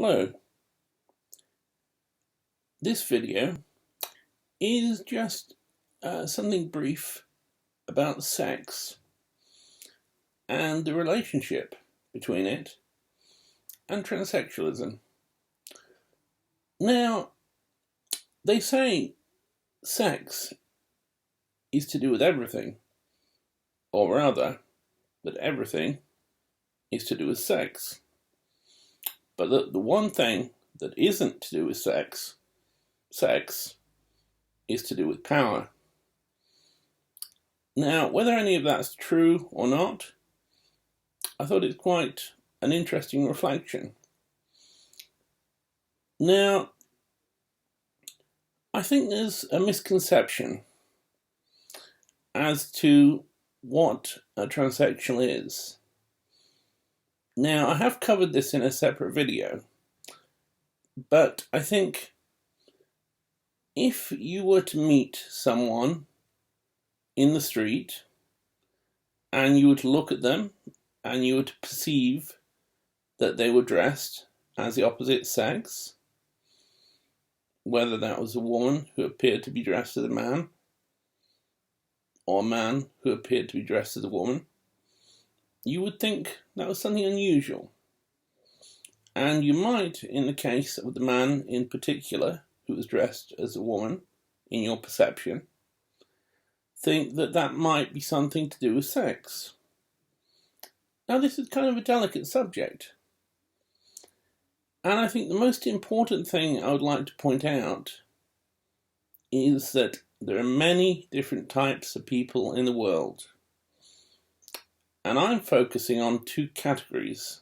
Hello, this video is just something brief about sex and the relationship between it and transsexualism. Now, they say sex is to do with everything, or rather, that everything is to do with sex. But the one thing that isn't to do with sex is to do with power. Now, whether any of that's true or not, I thought it's quite an interesting reflection. Now, I think there's a misconception as to what a transsexual is. Now, I have covered this in a separate video, but I think if you were to meet someone in the street and you were to look at them and you were to perceive that they were dressed as the opposite sex, whether that was a woman who appeared to be dressed as a man or a man who appeared to be dressed as a woman, you would think that was something unusual. And you might, in the case of the man in particular, who was dressed as a woman, in your perception, think that that might be something to do with sex. Now, this is kind of a delicate subject. And I think the most important thing I would like to point out is that there are many different types of people in the world. And I'm focusing on two categories.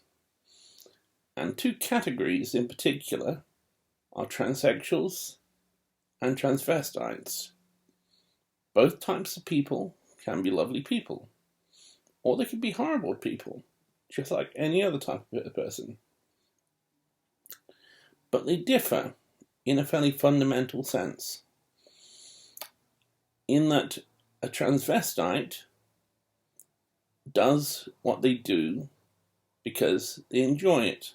And two categories in particular are transsexuals and transvestites. Both types of people can be lovely people, or they can be horrible people, just like any other type of person. But they differ in a fairly fundamental sense, in that a transvestite does what they do because they enjoy it.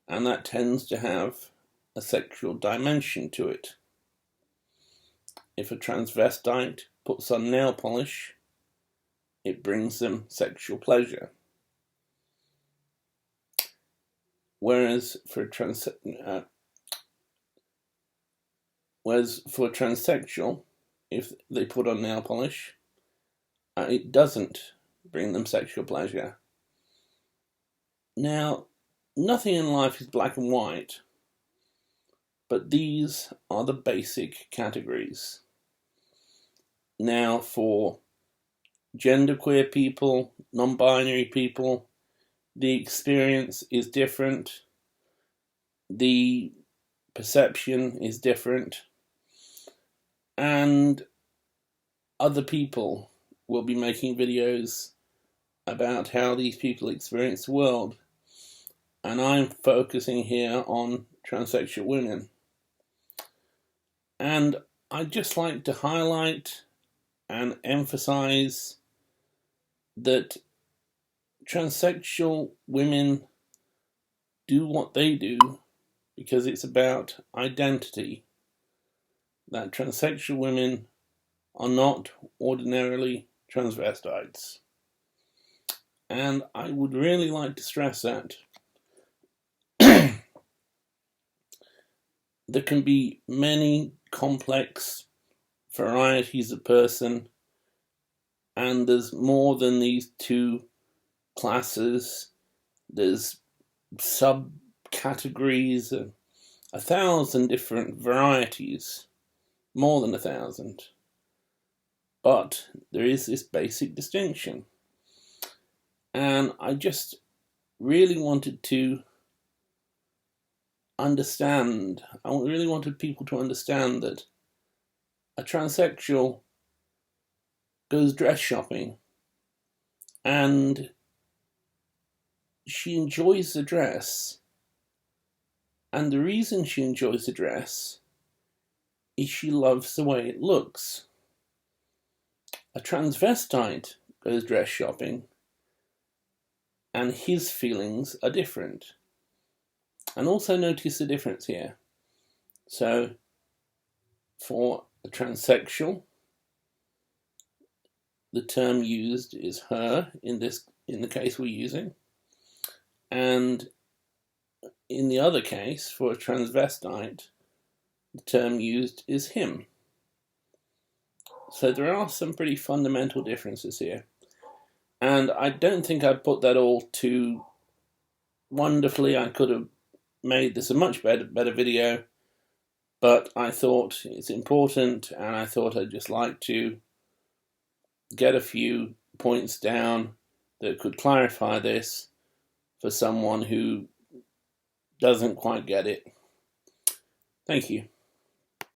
And that tends to have a sexual dimension to it. If a transvestite puts on nail polish, it brings them sexual pleasure. Whereas for a transsexual, if they put on nail polish, it doesn't bring them sexual pleasure. Now, nothing in life is black and white, but these are the basic categories. Now, for genderqueer people, non-binary people, the experience is different, the perception is different, and other people will be making videos about how these people experience the world. And I'm focusing here on transsexual women. And I'd just like to highlight and emphasize that transsexual women do what they do because it's about identity. That transsexual women are not ordinarily transvestites. And I would really like to stress that. There can be many complex varieties of person, and there's more than these two classes. There's subcategories, 1,000 different varieties, more than 1,000. But there is this basic distinction. And I just really wanted to understand, I really wanted people to understand that a transsexual goes dress shopping and she enjoys the dress, and the reason she enjoys the dress is she loves the way it looks. A transvestite goes dress shopping and his feelings are different. And also notice the difference here. So for a transsexual, the term used is her in the case we're using, and in the other case, for a transvestite, the term used is him. So there are some pretty fundamental differences here. And I don't think I put that all too wonderfully. I could have made this a much better video, but I thought it's important, and I thought I'd just like to get a few points down that could clarify this for someone who doesn't quite get it. Thank you.